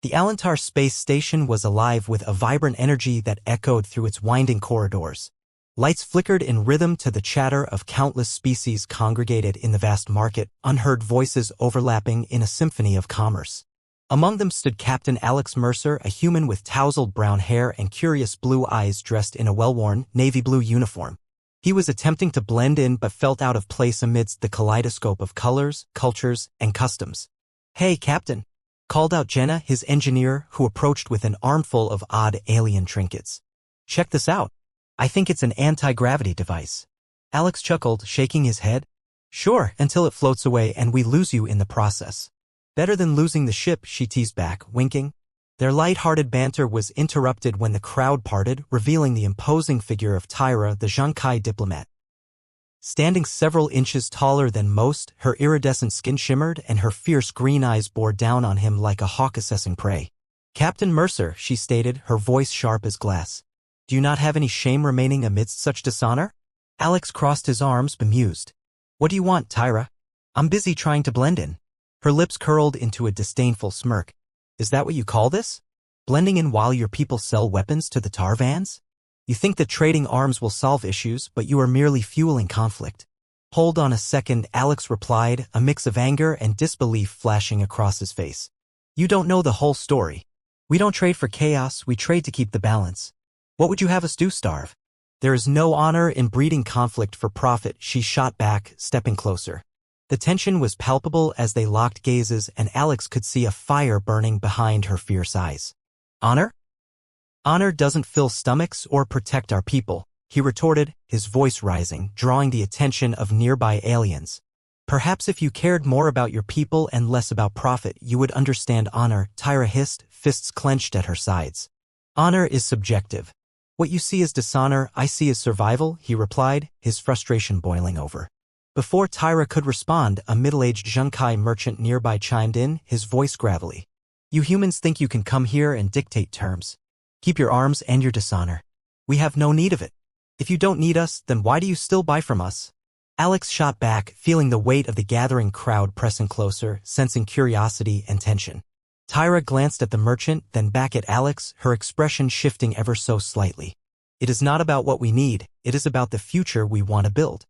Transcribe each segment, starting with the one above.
The Alantar space station was alive with a vibrant energy that echoed through its winding corridors. Lights flickered in rhythm to the chatter of countless species congregated in the vast market, unheard voices overlapping in a symphony of commerce. Among them stood Captain Alex Mercer, a human with tousled brown hair and curious blue eyes dressed in a well-worn, navy blue uniform. He was attempting to blend in but felt out of place amidst the kaleidoscope of colors, cultures, and customs. "Hey, Captain," called out Jenna, his engineer, who approached with an armful of odd alien trinkets. "Check this out. I think it's an anti-gravity device." Alex chuckled, shaking his head. "Sure, until it floats away and we lose you in the process." "Better than losing the ship," she teased back, winking. Their light-hearted banter was interrupted when the crowd parted, revealing the imposing figure of Tyra, the Zhangkai diplomat. Standing several inches taller than most, her iridescent skin shimmered and her fierce green eyes bore down on him like a hawk assessing prey. "Captain Mercer," she stated, her voice sharp as glass. "Do you not have any shame remaining amidst such dishonor?" Alex crossed his arms, bemused. "What do you want, Tyra? I'm busy trying to blend in." Her lips curled into a disdainful smirk. "Is that what you call this? Blending in while your people sell weapons to the Tarvans? You think that trading arms will solve issues, but you are merely fueling conflict." "Hold on a second," Alex replied, a mix of anger and disbelief flashing across his face. "You don't know the whole story. We don't trade for chaos, we trade to keep the balance. What would you have us do, starve? There is no honor in breeding conflict for profit," she shot back, stepping closer. The tension was palpable as they locked gazes, and Alex could see a fire burning behind her fierce eyes. "Honor? Honor doesn't fill stomachs or protect our people," he retorted, his voice rising, drawing the attention of nearby aliens. "Perhaps if you cared more about your people and less about profit, you would understand honor," Tyra hissed, fists clenched at her sides. "Honor is subjective. What you see as dishonor, I see as survival," he replied, his frustration boiling over. Before Tyra could respond, a middle-aged Zhangkai merchant nearby chimed in, his voice gravelly. "You humans think you can come here and dictate terms. Keep your arms and your dishonor. We have no need of it. If you don't need us, then why do you still buy from us?" Alex shot back, feeling the weight of the gathering crowd pressing closer, sensing curiosity and tension. Tyra glanced at the merchant, then back at Alex, her expression shifting ever so slightly. "It is not about what we need, it is about the future we want to build.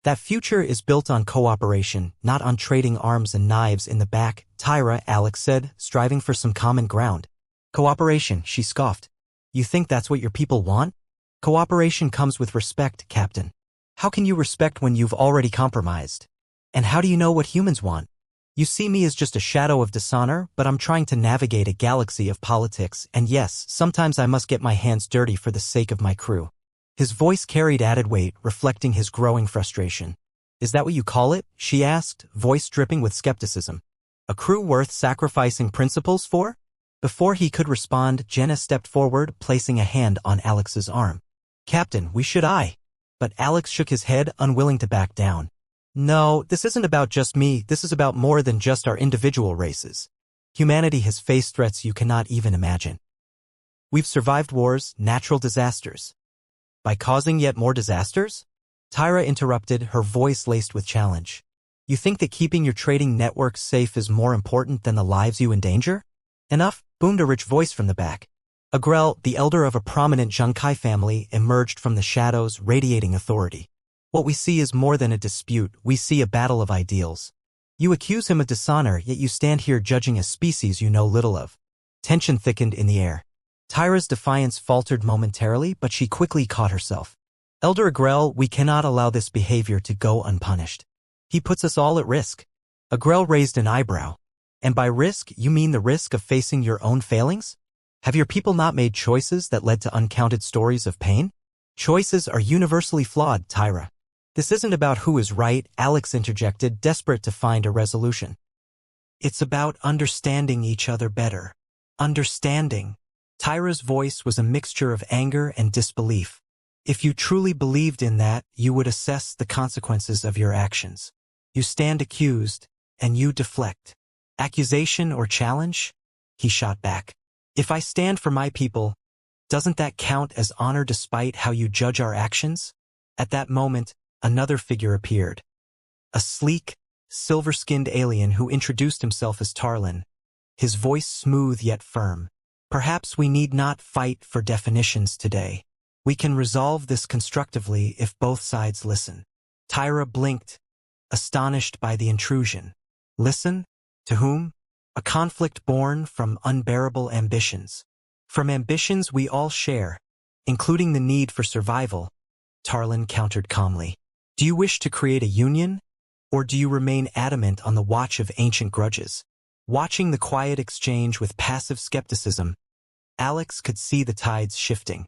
That future is built on cooperation, not on trading arms and knives in the back," Tyra, Alex said, striving for some common ground. "Cooperation," she scoffed. "You think that's what your people want? Cooperation comes with respect, Captain. How can you respect when you've already compromised? And how do you know what humans want? You see me as just a shadow of dishonor, but I'm trying to navigate a galaxy of politics, and yes, sometimes I must get my hands dirty for the sake of my crew." His voice carried added weight, reflecting his growing frustration. "Is that what you call it?" she asked, voice dripping with skepticism. "A crew worth sacrificing principles for?" Before he could respond, Jenna stepped forward, placing a hand on Alex's arm. "Captain, we should I." But Alex shook his head, unwilling to back down. "No, this isn't about just me, this is about more than just our individual races. Humanity has faced threats you cannot even imagine. We've survived wars, natural disasters. By causing yet more disasters?" Tyra interrupted, her voice laced with challenge. "You think that keeping your trading networks safe is more important than the lives you endanger?" "Enough," boomed a rich voice from the back. Agrel, the elder of a prominent Zhangkai family, emerged from the shadows, radiating authority. "What we see is more than a dispute, we see a battle of ideals. You accuse him of dishonor, yet you stand here judging a species you know little of." Tension thickened in the air. Tyra's defiance faltered momentarily, but she quickly caught herself. "Elder Agrel, we cannot allow this behavior to go unpunished. He puts us all at risk." Agrel raised an eyebrow. "And by risk, you mean the risk of facing your own failings? Have your people not made choices that led to uncounted stories of pain?" "Choices are universally flawed, Tyra. This isn't about who is right," Alex interjected, desperate to find a resolution. "It's about understanding each other better. Understanding." Tyra's voice was a mixture of anger and disbelief. "If you truly believed in that, you would assess the consequences of your actions. You stand accused, and you deflect. Accusation or challenge?" He shot back. "If I stand for my people, doesn't that count as honor despite how you judge our actions?" At that moment, another figure appeared. A sleek, silver-skinned alien who introduced himself as Tarlin. his voice smooth yet firm. Perhaps we need not fight for definitions today. We can resolve this constructively if both sides listen. Tyra blinked, astonished by the intrusion. Listen? To whom? A conflict born from unbearable ambitions. From ambitions we all share, including the need for survival, Tarlin countered calmly. Do you wish to create a union? Or do you remain adamant on the watch of ancient grudges? Watching the quiet exchange with passive skepticism, Alex could see the tides shifting.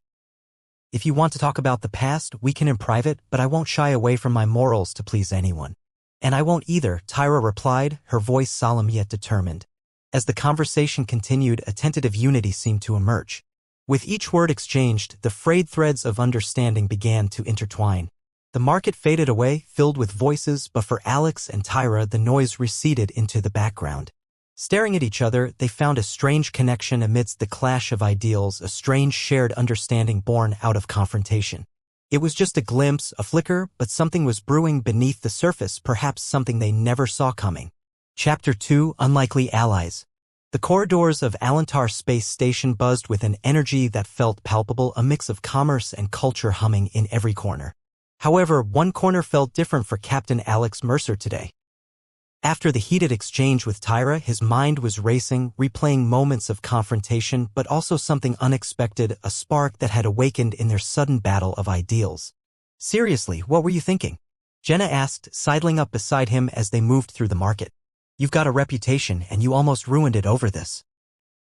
If you want to talk about the past, we can in private, but I won't shy away from my morals to please anyone. And I won't either, Tyra replied, her voice solemn yet determined. As the conversation continued, a tentative unity seemed to emerge. With each word exchanged, the frayed threads of understanding began to intertwine. The market faded away, filled with voices, but for Alex and Tyra the noise receded into the background. Staring at each other, they found a strange connection amidst the clash of ideals, a strange shared understanding born out of confrontation. It was just a glimpse, a flicker, but something was brewing beneath the surface, perhaps something they never saw coming. Chapter 2: Unlikely Allies. The corridors of Alantar Space Station buzzed with an energy that felt palpable, a mix of commerce and culture humming in every corner. However, one corner felt different for Captain Alex Mercer today. After the heated exchange with Tyra, his mind was racing, replaying moments of confrontation, but also something unexpected, a spark that had awakened in their sudden battle of ideals. Seriously, what were you thinking? Jenna asked, sidling up beside him as they moved through the market. You've got a reputation and you almost ruined it over this.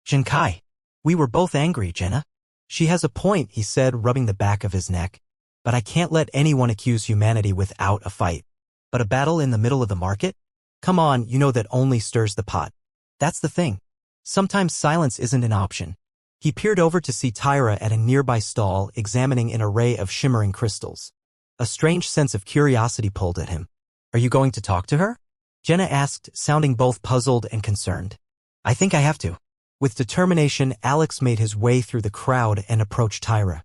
Jinkai. We were both angry, Jenna. She has a point, he said, rubbing the back of his neck. But I can't let anyone accuse humanity without a fight. But a battle in the middle of the market? Come on, you know that only stirs the pot. That's the thing. Sometimes silence isn't an option. He peered over to see Tyra at a nearby stall, examining an array of shimmering crystals. A strange sense of curiosity pulled at him. Are you going to talk to her? Jenna asked, sounding both puzzled and concerned. I think I have to. With determination, Alex made his way through the crowd and approached Tyra.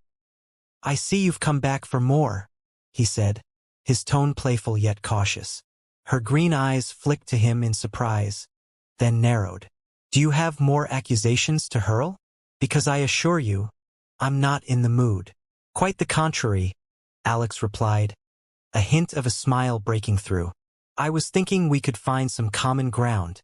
I see you've come back for more, he said, his tone playful yet cautious. Her green eyes flicked to him in surprise, then narrowed. Do you have more accusations to hurl? Because I assure you, I'm not in the mood. Quite the contrary, Alex replied, a hint of a smile breaking through. I was thinking we could find some common ground.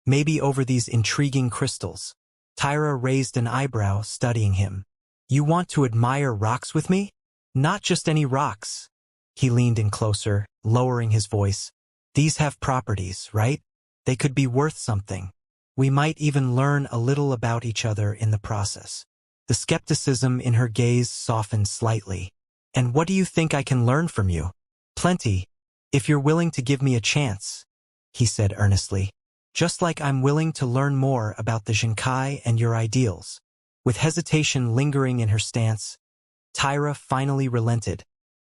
Maybe over these intriguing crystals. Tyra raised an eyebrow, studying him. You want to admire rocks with me? Not just any rocks. He leaned in closer, lowering his voice. These have properties, right? They could be worth something. We might even learn a little about each other in the process. The skepticism in her gaze softened slightly. And what do you think I can learn from you? Plenty, if you're willing to give me a chance, he said earnestly. Just like I'm willing to learn more about the Jinkai and your ideals. With hesitation lingering in her stance, Tyra finally relented,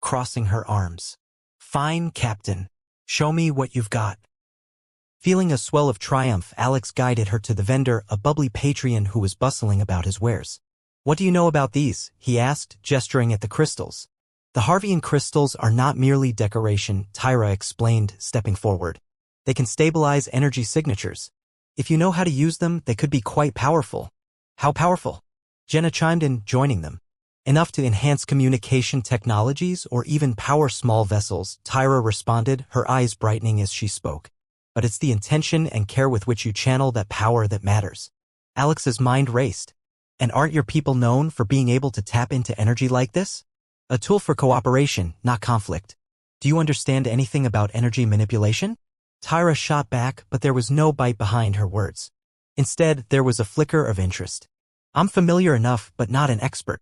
crossing her arms. Fine, Captain. Show me what you've got. Feeling a swell of triumph, Alex guided her to the vendor, a bubbly patrion who was bustling about his wares. What do you know about these? He asked, gesturing at the crystals. The Harveyan crystals are not merely decoration, Tyra explained, stepping forward. They can stabilize energy signatures. If you know how to use them, they could be quite powerful. How powerful? Jenna chimed in, joining them. Enough to enhance communication technologies or even power small vessels, Tyra responded, her eyes brightening as she spoke. But it's the intention and care with which you channel that power that matters. Alex's mind raced. And aren't your people known for being able to tap into energy like this? A tool for cooperation, not conflict. Do you understand anything about energy manipulation? Tyra shot back, but there was no bite behind her words. Instead, there was a flicker of interest. I'm familiar enough, but not an expert.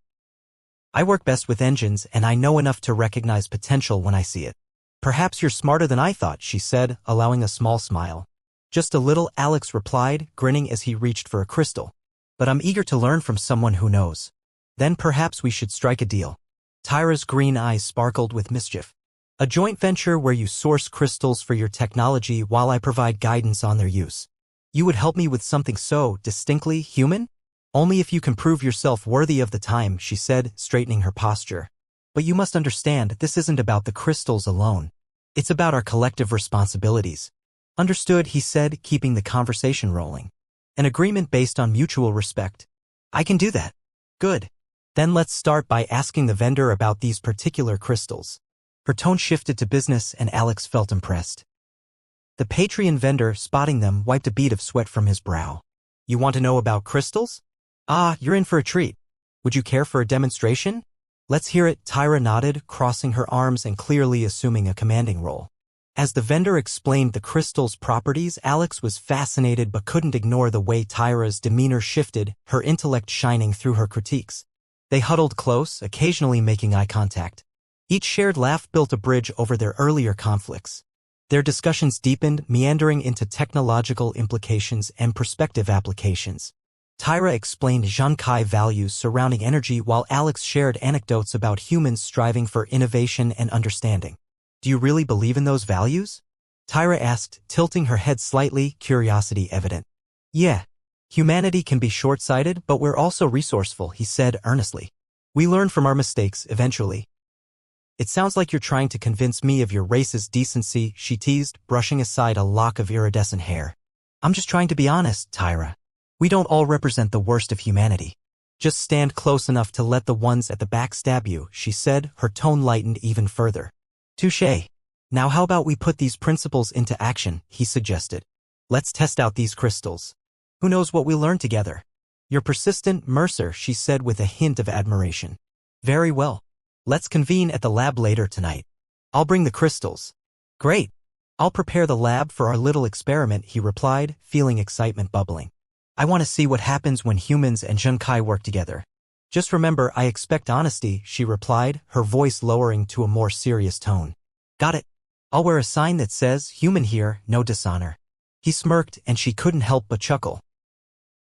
I work best with engines, and I know enough to recognize potential when I see it. Perhaps you're smarter than I thought, she said, allowing a small smile. Just a little, Alex replied, grinning as he reached for a crystal. But I'm eager to learn from someone who knows. Then perhaps we should strike a deal. Tyra's green eyes sparkled with mischief. A joint venture where you source crystals for your technology while I provide guidance on their use. You would help me with something so distinctly human? Only if you can prove yourself worthy of the time, she said, straightening her posture. But you must understand, this isn't about the crystals alone. It's about our collective responsibilities. Understood, he said, keeping the conversation rolling. An agreement based on mutual respect. I can do that. Good. Then let's start by asking the vendor about these particular crystals. Her tone shifted to business and Alex felt impressed. The Patreon vendor, spotting them, wiped a bead of sweat from his brow. You want to know about crystals? Ah, you're in for a treat. Would you care for a demonstration? Let's hear it, Tyra nodded, crossing her arms and clearly assuming a commanding role. As the vendor explained the crystal's properties, Alex was fascinated but couldn't ignore the way Tyra's demeanor shifted, her intellect shining through her critiques. They huddled close, occasionally making eye contact. Each shared laugh built a bridge over their earlier conflicts. Their discussions deepened, meandering into technological implications and perspective applications. Tyra explained Zhengkai values surrounding energy while Alex shared anecdotes about humans striving for innovation and understanding. Do you really believe in those values? Tyra asked, tilting her head slightly, curiosity evident. Yeah. Humanity can be short-sighted, but we're also resourceful, he said earnestly. We learn from our mistakes, eventually. It sounds like you're trying to convince me of your race's decency, she teased, brushing aside a lock of iridescent hair. I'm just trying to be honest, Tyra. We don't all represent the worst of humanity. Just stand close enough to let the ones at the back stab you, she said, her tone lightened even further. Touché. Now how about we put these principles into action, he suggested. Let's test out these crystals. Who knows what we'll learn together? You're persistent, Mercer, she said with a hint of admiration. Very well. Let's convene at the lab later tonight. I'll bring the crystals. Great. I'll prepare the lab for our little experiment, he replied, feeling excitement bubbling. I want to see what happens when humans and Zhengkai work together. Just remember, I expect honesty, she replied, her voice lowering to a more serious tone. Got it. I'll wear a sign that says, human here, no dishonor. He smirked and she couldn't help but chuckle.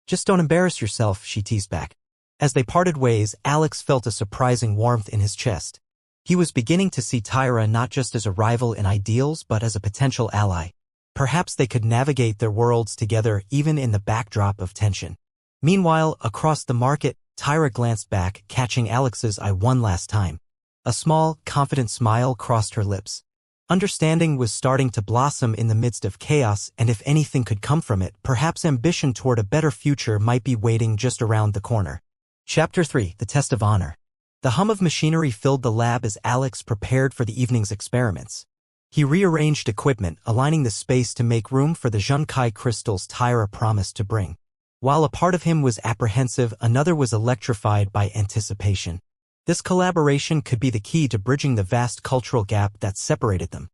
Just don't embarrass yourself, she teased back. As they parted ways, Alex felt a surprising warmth in his chest. He was beginning to see Tyra not just as a rival in ideals but as a potential ally. Perhaps they could navigate their worlds together even in the backdrop of tension. Meanwhile, across the market, Tyra glanced back, catching Alex's eye one last time. A small, confident smile crossed her lips. Understanding was starting to blossom in the midst of chaos, and if anything could come from it, perhaps ambition toward a better future might be waiting just around the corner. Chapter 3, The Test of Honor. The hum of machinery filled the lab as Alex prepared for the evening's experiments. He rearranged equipment, aligning the space to make room for the Zhengkai crystals Tyra promised to bring. While a part of him was apprehensive, another was electrified by anticipation. This collaboration could be the key to bridging the vast cultural gap that separated them.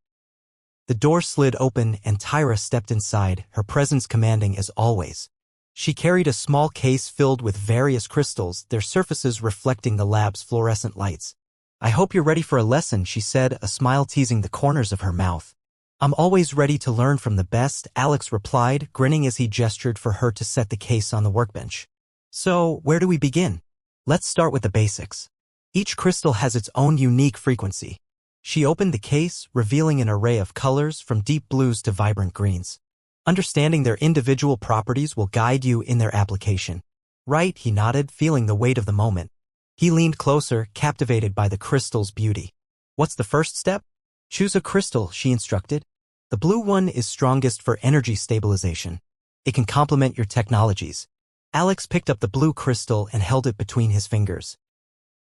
The door slid open and Tyra stepped inside, her presence commanding as always. She carried a small case filled with various crystals, their surfaces reflecting the lab's fluorescent lights. I hope you're ready for a lesson, she said, a smile teasing the corners of her mouth. I'm always ready to learn from the best, Alex replied, grinning as he gestured for her to set the case on the workbench. So, where do we begin? Let's start with the basics. Each crystal has its own unique frequency. She opened the case, revealing an array of colors from deep blues to vibrant greens. Understanding their individual properties will guide you in their application. Right, he nodded, feeling the weight of the moment. He leaned closer, captivated by the crystal's beauty. What's the first step? Choose a crystal, she instructed. The blue one is strongest for energy stabilization. It can complement your technologies. Alex picked up the blue crystal and held it between his fingers.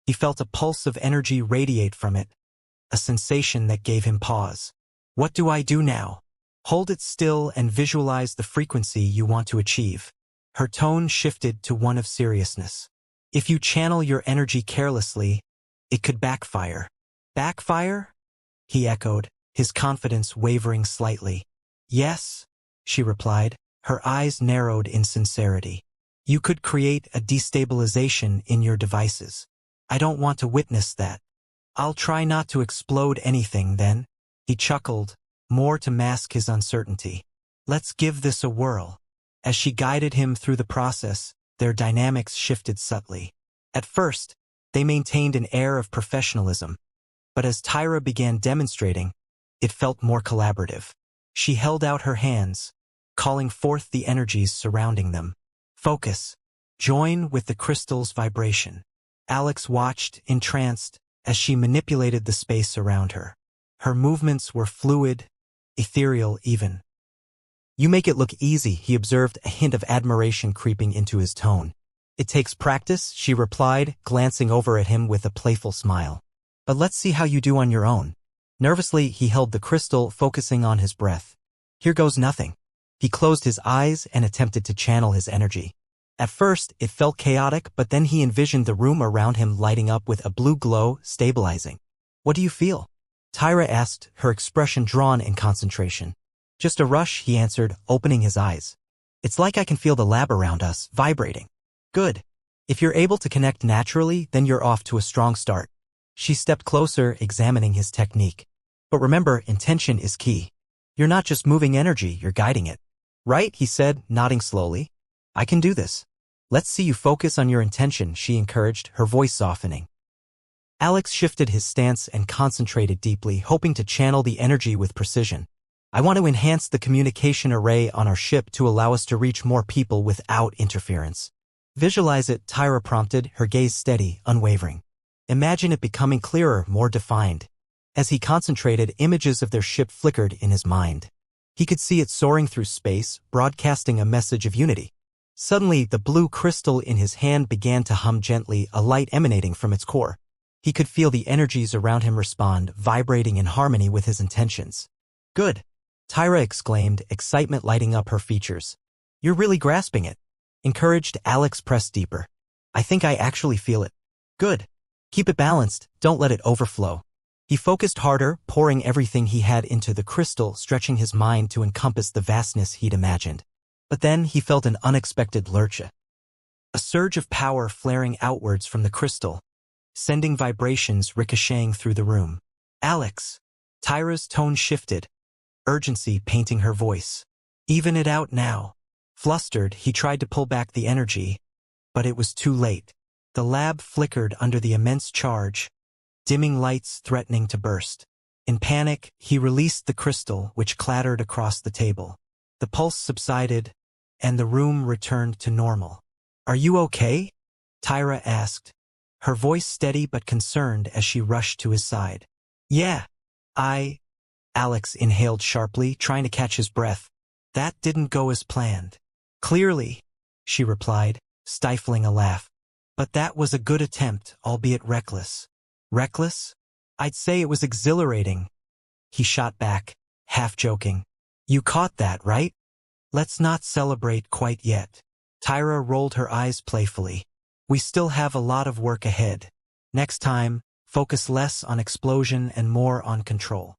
He felt a pulse of energy radiate from it, a sensation that gave him pause. What do I do now? Hold it still and visualize the frequency you want to achieve. Her tone shifted to one of seriousness. If you channel your energy carelessly, it could backfire. Backfire? He echoed, his confidence wavering slightly. Yes, she replied, her eyes narrowed in sincerity. You could create a destabilization in your devices. I don't want to witness that. I'll try not to explode anything then. He chuckled, more to mask his uncertainty. Let's give this a whirl. As she guided him through the process, their dynamics shifted subtly. At first, they maintained an air of professionalism, but as Tyra began demonstrating, it felt more collaborative. She held out her hands, calling forth the energies surrounding them. Focus. Join with the crystal's vibration. Alex watched, entranced, as she manipulated the space around her. Her movements were fluid, ethereal even. You make it look easy, he observed, a hint of admiration creeping into his tone. It takes practice, she replied, glancing over at him with a playful smile. But let's see how you do on your own. Nervously, he held the crystal, focusing on his breath. Here goes nothing. He closed his eyes and attempted to channel his energy. At first, it felt chaotic, but then he envisioned the room around him lighting up with a blue glow, stabilizing. What do you feel? Tyra asked, her expression drawn in concentration. Just a rush, he answered, opening his eyes. It's like I can feel the lab around us, vibrating. Good. If you're able to connect naturally, then you're off to a strong start. She stepped closer, examining his technique. But remember, intention is key. You're not just moving energy, you're guiding it. Right, he said, nodding slowly. I can do this. Let's see you focus on your intention, she encouraged, her voice softening. Alex shifted his stance and concentrated deeply, hoping to channel the energy with precision. I want to enhance the communication array on our ship to allow us to reach more people without interference. Visualize it, Tyra prompted, her gaze steady, unwavering. Imagine it becoming clearer, more defined. As he concentrated, images of their ship flickered in his mind. He could see it soaring through space, broadcasting a message of unity. Suddenly, the blue crystal in his hand began to hum gently, a light emanating from its core. He could feel the energies around him respond, vibrating in harmony with his intentions. Good! Tyra exclaimed, excitement lighting up her features. You're really grasping it. Encouraged, Alex pressed deeper. I think I actually feel it. Good. Keep it balanced, don't let it overflow. He focused harder, pouring everything he had into the crystal, stretching his mind to encompass the vastness he'd imagined. But then he felt an unexpected lurch. A surge of power flaring outwards from the crystal, sending vibrations ricocheting through the room. Alex! Tyra's tone shifted, urgency painting her voice. Even it out now. Flustered, he tried to pull back the energy, but it was too late. The lab flickered under the immense charge, dimming lights threatening to burst. In panic, he released the crystal, which clattered across the table. The pulse subsided, and the room returned to normal. Are you okay? Tyra asked, her voice steady but concerned as she rushed to his side. Yeah, Alex inhaled sharply, trying to catch his breath. That didn't go as planned. Clearly, she replied, stifling a laugh. But that was a good attempt, albeit reckless. Reckless? I'd say it was exhilarating. He shot back, half joking. You caught that, right? Let's not celebrate quite yet. Tyra rolled her eyes playfully. We still have a lot of work ahead. Next time, focus less on explosion and more on control.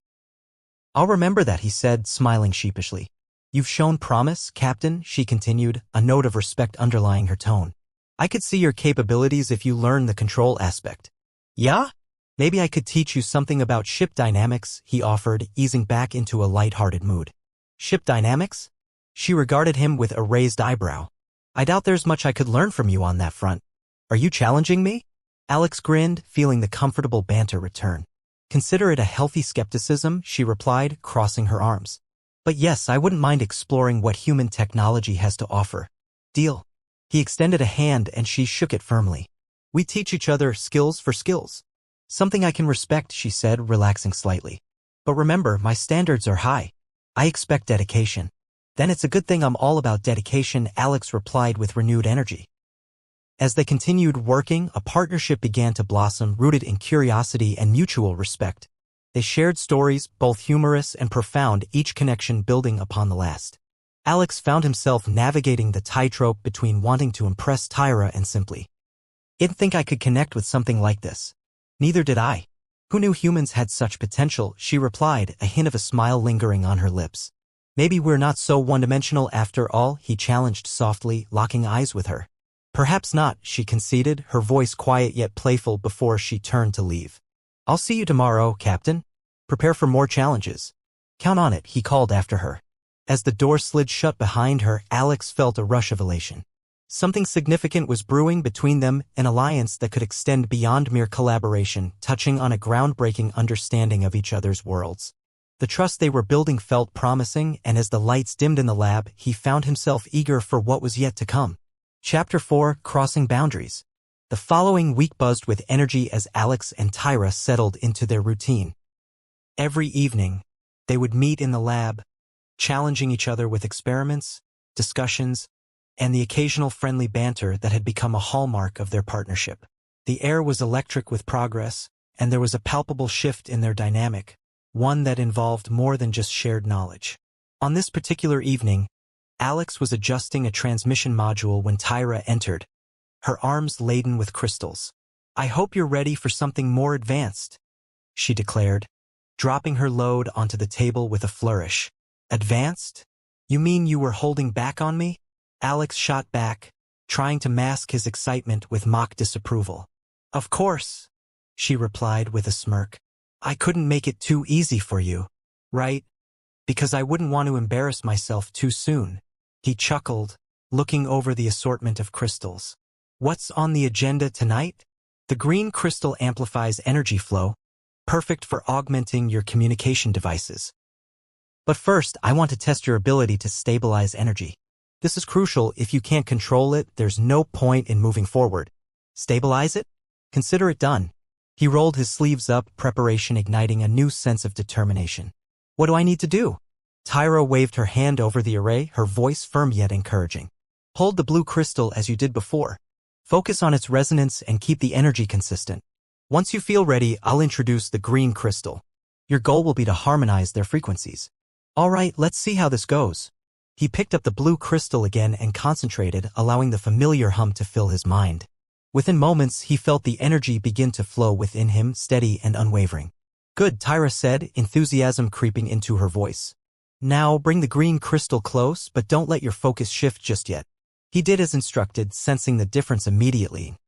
I'll remember that, he said, smiling sheepishly. You've shown promise, Captain, she continued, a note of respect underlying her tone. I could see your capabilities if you learn the control aspect. Yeah? Maybe I could teach you something about ship dynamics, he offered, easing back into a light-hearted mood. Ship dynamics? She regarded him with a raised eyebrow. I doubt there's much I could learn from you on that front. Are you challenging me? Alex grinned, feeling the comfortable banter return. Consider it a healthy skepticism, she replied, crossing her arms. But yes, I wouldn't mind exploring what human technology has to offer. Deal. He extended a hand and she shook it firmly. We teach each other skills for skills. Something I can respect, she said, relaxing slightly. But remember, my standards are high. I expect dedication. Then it's a good thing I'm all about dedication, Alex replied with renewed energy. As they continued working, a partnership began to blossom, rooted in curiosity and mutual respect. They shared stories, both humorous and profound, each connection building upon the last. Alex found himself navigating the tightrope between wanting to impress Tyra and simply, didn't think I could connect with something like this. Neither did I. Who knew humans had such potential, she replied, a hint of a smile lingering on her lips. Maybe we're not so one-dimensional after all, he challenged softly, locking eyes with her. Perhaps not, she conceded, her voice quiet yet playful before she turned to leave. I'll see you tomorrow, Captain. Prepare for more challenges. Count on it, he called after her. As the door slid shut behind her, Alex felt a rush of elation. Something significant was brewing between them, an alliance that could extend beyond mere collaboration, touching on a groundbreaking understanding of each other's worlds. The trust they were building felt promising, and as the lights dimmed in the lab, he found himself eager for what was yet to come. Chapter 4, Crossing Boundaries. The following week buzzed with energy as Alex and Tyra settled into their routine. Every evening, they would meet in the lab, challenging each other with experiments, discussions, and the occasional friendly banter that had become a hallmark of their partnership. The air was electric with progress, and there was a palpable shift in their dynamic, one that involved more than just shared knowledge. On this particular evening, Alex was adjusting a transmission module when Tyra entered, her arms laden with crystals. "I hope you're ready for something more advanced," she declared, dropping her load onto the table with a flourish. "Advanced? You mean you were holding back on me?" Alex shot back, trying to mask his excitement with mock disapproval. "Of course," she replied with a smirk. "I couldn't make it too easy for you, right? Because I wouldn't want to embarrass myself too soon." He chuckled, looking over the assortment of crystals. "What's on the agenda tonight?" "The green crystal amplifies energy flow, perfect for augmenting your communication devices. But first, I want to test your ability to stabilize energy. This is crucial. If you can't control it, there's no point in moving forward. Stabilize it? Consider it done." He rolled his sleeves up, preparation igniting a new sense of determination. "What do I need to do?" Tyra waved her hand over the array, her voice firm yet encouraging. "Hold the blue crystal as you did before. Focus on its resonance and keep the energy consistent. Once you feel ready, I'll introduce the green crystal. Your goal will be to harmonize their frequencies." "All right, let's see how this goes." He picked up the blue crystal again and concentrated, allowing the familiar hum to fill his mind. Within moments, he felt the energy begin to flow within him, steady and unwavering. "Good," Tyra said, enthusiasm creeping into her voice. "Now bring the green crystal close, but don't let your focus shift just yet." He did as instructed, sensing the difference immediately.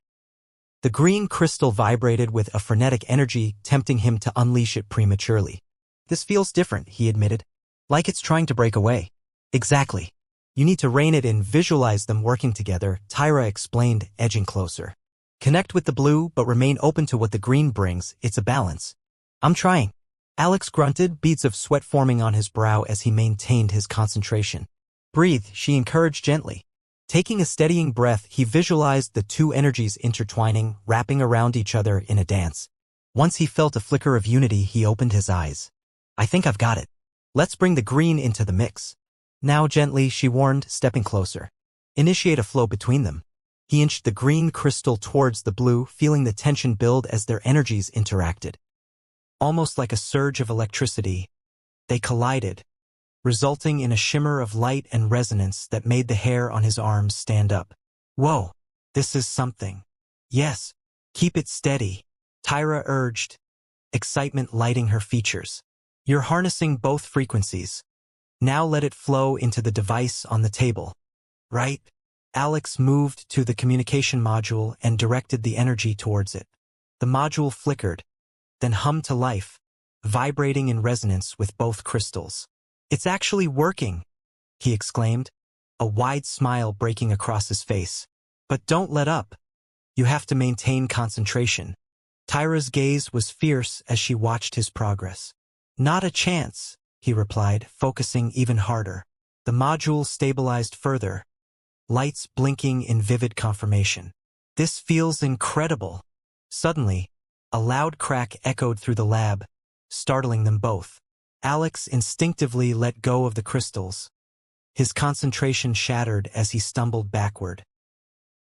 The green crystal vibrated with a frenetic energy, tempting him to unleash it prematurely. "This feels different," he admitted. "Like it's trying to break away." "Exactly. You need to rein it in, visualize them working together," Tyra explained, edging closer. "Connect with the blue, but remain open to what the green brings. It's a balance." "I'm trying." Alex grunted, beads of sweat forming on his brow as he maintained his concentration. "Breathe," she encouraged gently. Taking a steadying breath, he visualized the two energies intertwining, wrapping around each other in a dance. Once he felt a flicker of unity, he opened his eyes. "I think I've got it. Let's bring the green into the mix." "Now gently," she warned, stepping closer. "Initiate a flow between them." He inched the green crystal towards the blue, feeling the tension build as their energies interacted. Almost like a surge of electricity, they collided, resulting in a shimmer of light and resonance that made the hair on his arms stand up. "Whoa, this is something." "Yes, keep it steady," Tyra urged, excitement lighting her features. "You're harnessing both frequencies. Now let it flow into the device on the table." "Right." Alex moved to the communication module and directed the energy towards it. The module flickered, then hummed to life, vibrating in resonance with both crystals. "It's actually working," he exclaimed, a wide smile breaking across his face. "But don't let up. You have to maintain concentration." Tyra's gaze was fierce as she watched his progress. "Not a chance," he replied, focusing even harder. The module stabilized further, lights blinking in vivid confirmation. "This feels incredible." Suddenly, a loud crack echoed through the lab, startling them both. Alex instinctively let go of the crystals. His concentration shattered as he stumbled backward.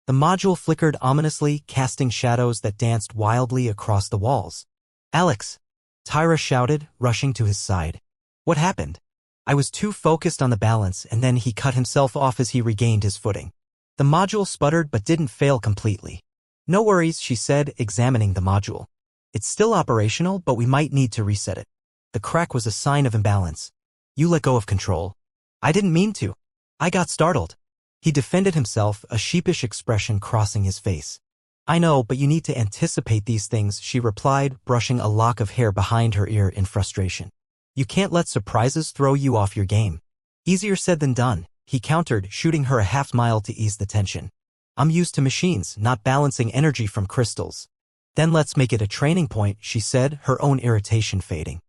The module flickered ominously, casting shadows that danced wildly across the walls. "Alex!" Tyra shouted, rushing to his side. "What happened?" "I was too focused on the balance, and then he cut himself off as he regained his footing." The module sputtered but didn't fail completely. "No worries," she said, examining the module. "It's still operational, but we might need to reset it. The crack was a sign of imbalance. You let go of control." "I didn't mean to. I got startled." He defended himself, a sheepish expression crossing his face. "I know, but you need to anticipate these things," she replied, brushing a lock of hair behind her ear in frustration. "You can't let surprises throw you off your game." "Easier said than done," he countered, shooting her a half-mile to ease the tension. "I'm used to machines, not balancing energy from crystals." "Then let's make it a training point," she said, her own irritation fading.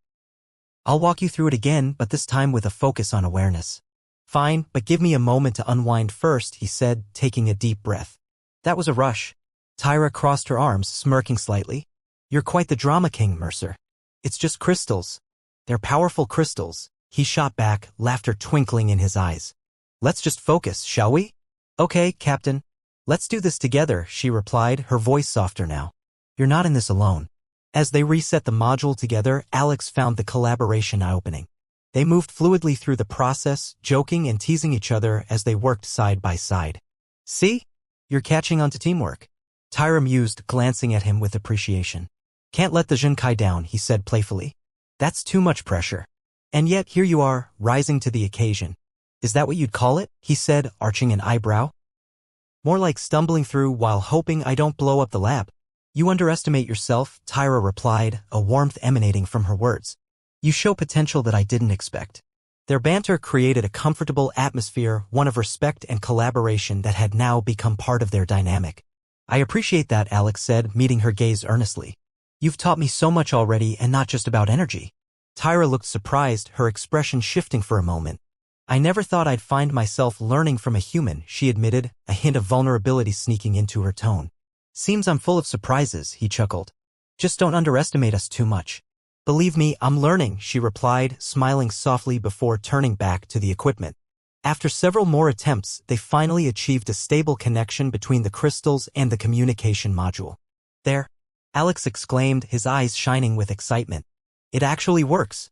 "I'll walk you through it again, but this time with a focus on awareness." "Fine, but give me a moment to unwind first," he said, taking a deep breath. "That was a rush." Tyra crossed her arms, smirking slightly. "You're quite the drama king, Mercer. It's just crystals. They're powerful crystals. He shot back, laughter twinkling in his eyes. Let's just focus, shall we? Okay, Captain. Let's do this together, she replied, her voice softer now. You're not in this alone. As they reset the module together, Alex found the collaboration eye-opening. They moved fluidly through the process, joking and teasing each other as they worked side by side. See? You're catching on to teamwork. Tyra mused, glancing at him with appreciation. Can't let the Jinkai down, he said playfully. That's too much pressure. And yet here you are, rising to the occasion. Is that what you'd call it? He said, arching an eyebrow. More like stumbling through while hoping I don't blow up the lab. You underestimate yourself, Tyra replied, a warmth emanating from her words. You show potential that I didn't expect. Their banter created a comfortable atmosphere, one of respect and collaboration that had now become part of their dynamic. I appreciate that, Alex said, meeting her gaze earnestly. You've taught me so much already, and not just about energy. Tyra looked surprised, her expression shifting for a moment. I never thought I'd find myself learning from a human, she admitted, a hint of vulnerability sneaking into her tone. Seems I'm full of surprises, he chuckled. Just don't underestimate us too much. Believe me, I'm learning, she replied, smiling softly before turning back to the equipment. After several more attempts, they finally achieved a stable connection between the crystals and the communication module. There, Alex exclaimed, his eyes shining with excitement. It actually works.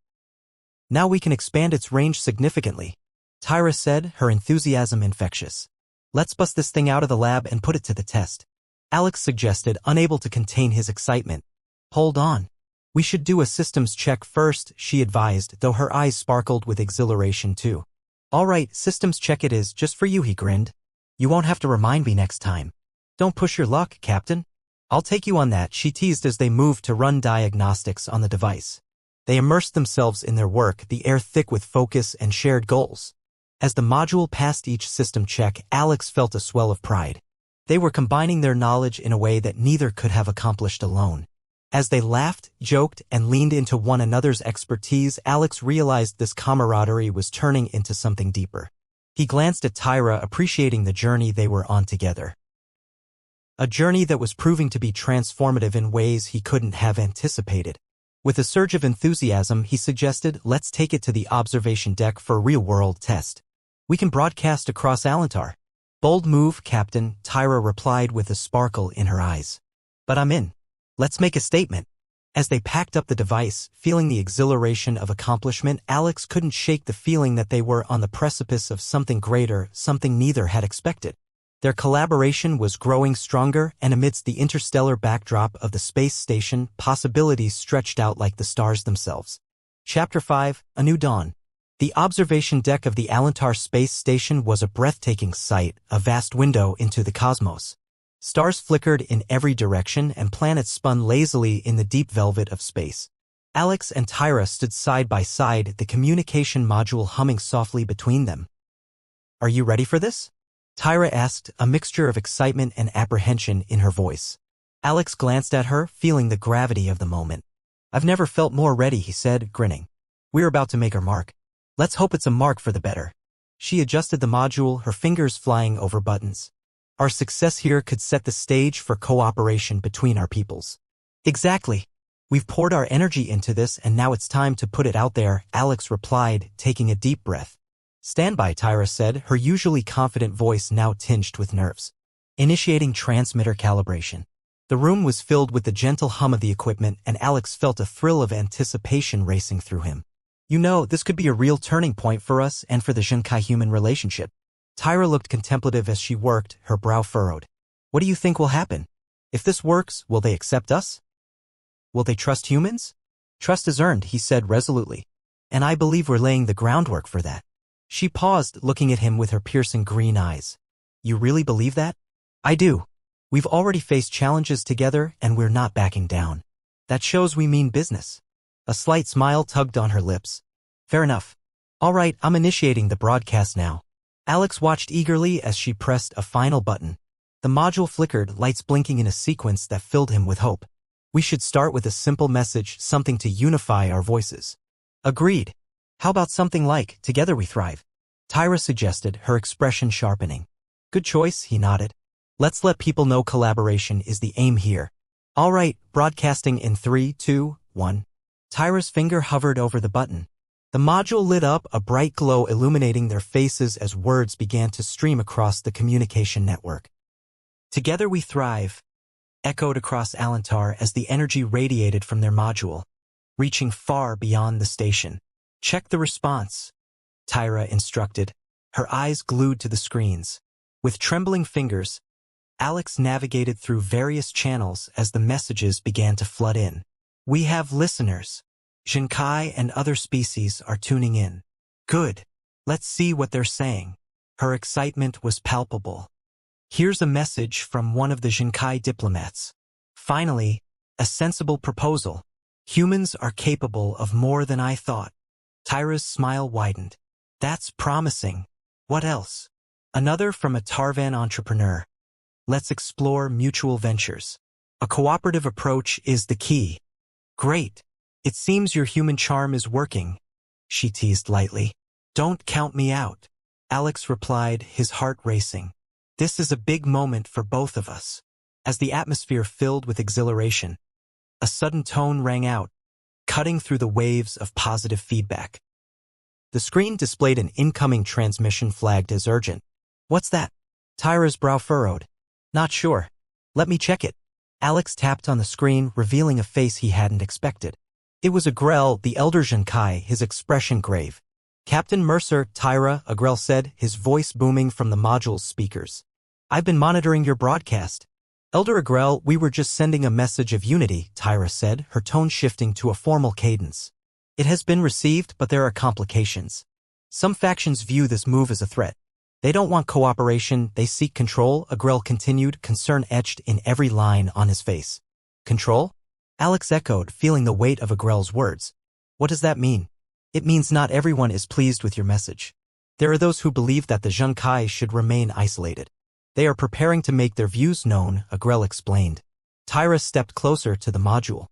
Now we can expand its range significantly, Tyra said, her enthusiasm infectious. Let's bust this thing out of the lab and put it to the test. Alex suggested, unable to contain his excitement. Hold on. We should do a systems check first, she advised, though her eyes sparkled with exhilaration too. All right, systems check it is, just for you, he grinned. You won't have to remind me next time. Don't push your luck, Captain. I'll take you on that, she teased as they moved to run diagnostics on the device. They immersed themselves in their work, the air thick with focus and shared goals. As the module passed each system check, Alex felt a swell of pride. They were combining their knowledge in a way that neither could have accomplished alone. As they laughed, joked, and leaned into one another's expertise, Alex realized this camaraderie was turning into something deeper. He glanced at Tyra, appreciating the journey they were on together. A journey that was proving to be transformative in ways he couldn't have anticipated. With a surge of enthusiasm, he suggested, let's take it to the observation deck for a real-world test. We can broadcast across Alantar. Bold move, Captain, Tyra replied with a sparkle in her eyes. But I'm in. Let's make a statement. As they packed up the device, feeling the exhilaration of accomplishment, Alex couldn't shake the feeling that they were on the precipice of something greater, something neither had expected. Their collaboration was growing stronger, and amidst the interstellar backdrop of the space station, possibilities stretched out like the stars themselves. Chapter 5, A New Dawn. The observation deck of the Alantar space station was a breathtaking sight, a vast window into the cosmos. Stars flickered in every direction and planets spun lazily in the deep velvet of space. Alex and Tyra stood side by side, the communication module humming softly between them. Are you ready for this? Tyra asked, a mixture of excitement and apprehension in her voice. Alex glanced at her, feeling the gravity of the moment. I've never felt more ready, he said, grinning. We're about to make our mark. Let's hope it's a mark for the better. She adjusted the module, her fingers flying over buttons. Our success here could set the stage for cooperation between our peoples. Exactly. We've poured our energy into this and now it's time to put it out there, Alex replied, taking a deep breath. Stand by, Tyra said, her usually confident voice now tinged with nerves. Initiating transmitter calibration. The room was filled with the gentle hum of the equipment, and Alex felt a thrill of anticipation racing through him. You know, this could be a real turning point for us and for the Jinkai-human relationship. Tyra looked contemplative as she worked, her brow furrowed. What do you think will happen? If this works, will they accept us? Will they trust humans? Trust is earned, he said resolutely. And I believe we're laying the groundwork for that. She paused, looking at him with her piercing green eyes. You really believe that? I do. We've already faced challenges together, and we're not backing down. That shows we mean business. A slight smile tugged on her lips. Fair enough. All right, I'm initiating the broadcast now. Alex watched eagerly as she pressed a final button. The module flickered, lights blinking in a sequence that filled him with hope. We should start with a simple message, something to unify our voices. Agreed. How about something like, Together we thrive? Tyra suggested, her expression sharpening. Good choice, he nodded. Let's let people know collaboration is the aim here. All right, broadcasting in 3, 2, 1. Tyra's finger hovered over the button. The module lit up, a bright glow illuminating their faces as words began to stream across the communication network. "Together we thrive," echoed across Alantar as the energy radiated from their module, reaching far beyond the station. "Check the response," Tyra instructed, her eyes glued to the screens. With trembling fingers, Alex navigated through various channels as the messages began to flood in. "We have listeners. Jinkai and other species are tuning in." "Good. Let's see what they're saying." Her excitement was palpable. "Here's a message from one of the Jinkai diplomats. Finally, a sensible proposal. Humans are capable of more than I thought." Tyra's smile widened. "That's promising. What else?" "Another from a Tarvan entrepreneur. Let's explore mutual ventures. A cooperative approach is the key." "Great. It seems your human charm is working," she teased lightly. "Don't count me out," Alex replied, his heart racing. "This is a big moment for both of us." As the atmosphere filled with exhilaration, a sudden tone rang out, cutting through the waves of positive feedback. The screen displayed an incoming transmission flagged as urgent. "What's that?" Tyra's brow furrowed. "Not sure. Let me check it." Alex tapped on the screen, revealing a face he hadn't expected. It was Agrel, the elder Jinkai, his expression grave. "Captain Mercer," Tyra, Agrel said, his voice booming from the module's speakers. "I've been monitoring your broadcast." "Elder Agrel, we were just sending a message of unity," Tyra said, her tone shifting to a formal cadence. "It has been received, but there are complications. Some factions view this move as a threat. They don't want cooperation, they seek control," Agrel continued, concern etched in every line on his face. "Control?" Alex echoed, feeling the weight of Agrel's words. "What does that mean?" "It means not everyone is pleased with your message. There are those who believe that the Jinkai should remain isolated. They are preparing to make their views known," Agrel explained. Tyra stepped closer to the module.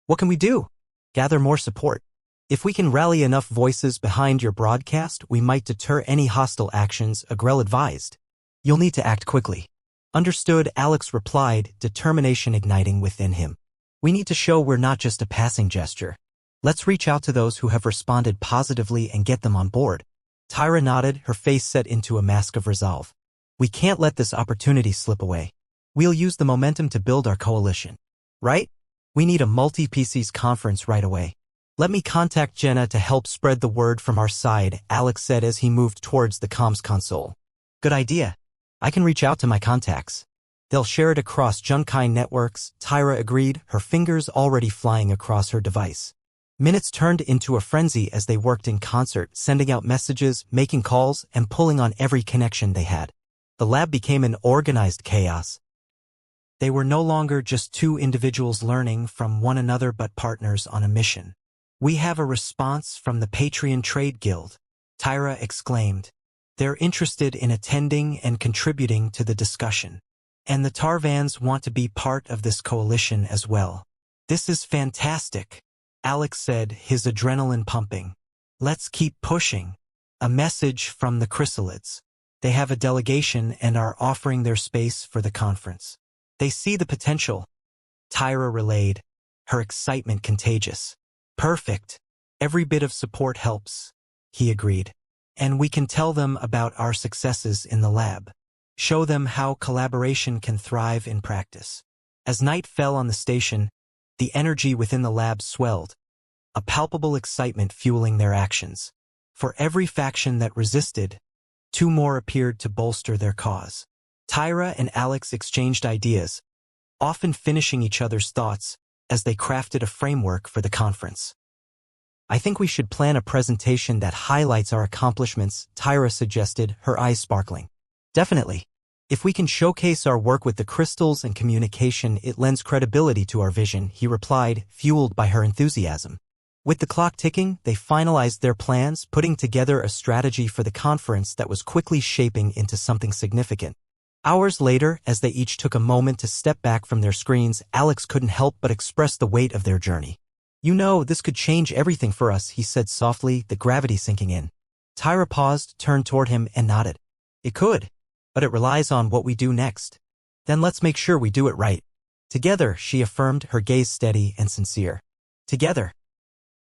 "What can we do?" "Gather more support. If we can rally enough voices behind your broadcast, we might deter any hostile actions," Agrel advised. "You'll need to act quickly." "Understood," Alex replied, determination igniting within him. "We need to show we're not just a passing gesture. Let's reach out to those who have responded positively and get them on board." Tyra nodded, her face set into a mask of resolve. "We can't let this opportunity slip away. We'll use the momentum to build our coalition." "Right? We need a multi-PCs conference right away. Let me contact Jenna to help spread the word from our side," Alex said as he moved towards the comms console. "Good idea. I can reach out to my contacts. They'll share it across Jinkai networks," Tyra agreed, her fingers already flying across her device. Minutes turned into a frenzy as they worked in concert, sending out messages, making calls, and pulling on every connection they had. The lab became an organized chaos. They were no longer just two individuals learning from one another but partners on a mission. "We have a response from the Patreon Trade Guild," Tyra exclaimed. "They're interested in attending and contributing to the discussion. And the Tarvans want to be part of this coalition as well." "This is fantastic," Alex said, his adrenaline pumping. "Let's keep pushing." A message from the Chrysalids. "They have a delegation and are offering their space for the conference. They see the potential," Tyra relayed, her excitement contagious. "Perfect. Every bit of support helps," he agreed. "And we can tell them about our successes in the lab. Show them how collaboration can thrive in practice." As night fell on the station, the energy within the lab swelled, a palpable excitement fueling their actions. For every faction that resisted, two more appeared to bolster their cause. Tyra and Alex exchanged ideas, often finishing each other's thoughts as they crafted a framework for the conference. "I think we should plan a presentation that highlights our accomplishments," Tyra suggested, her eyes sparkling. "Definitely. If we can showcase our work with the crystals and communication, it lends credibility to our vision," he replied, fueled by her enthusiasm. With the clock ticking, they finalized their plans, putting together a strategy for the conference that was quickly shaping into something significant. Hours later, as they each took a moment to step back from their screens, Alex couldn't help but express the weight of their journey. "You know, this could change everything for us," he said softly, the gravity sinking in. Tyra paused, turned toward him, and nodded. "It could. But it relies on what we do next. Then let's make sure we do it right." "Together," she affirmed, her gaze steady and sincere. "Together."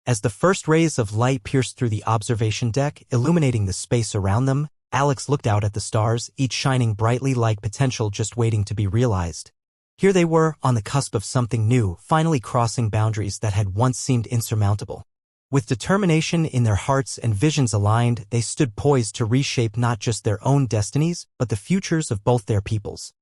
As the first rays of light pierced through the observation deck, illuminating the space around them, Alex looked out at the stars, each shining brightly like potential just waiting to be realized. Here they were, on the cusp of something new, finally crossing boundaries that had once seemed insurmountable. With determination in their hearts and visions aligned, they stood poised to reshape not just their own destinies, but the futures of both their peoples.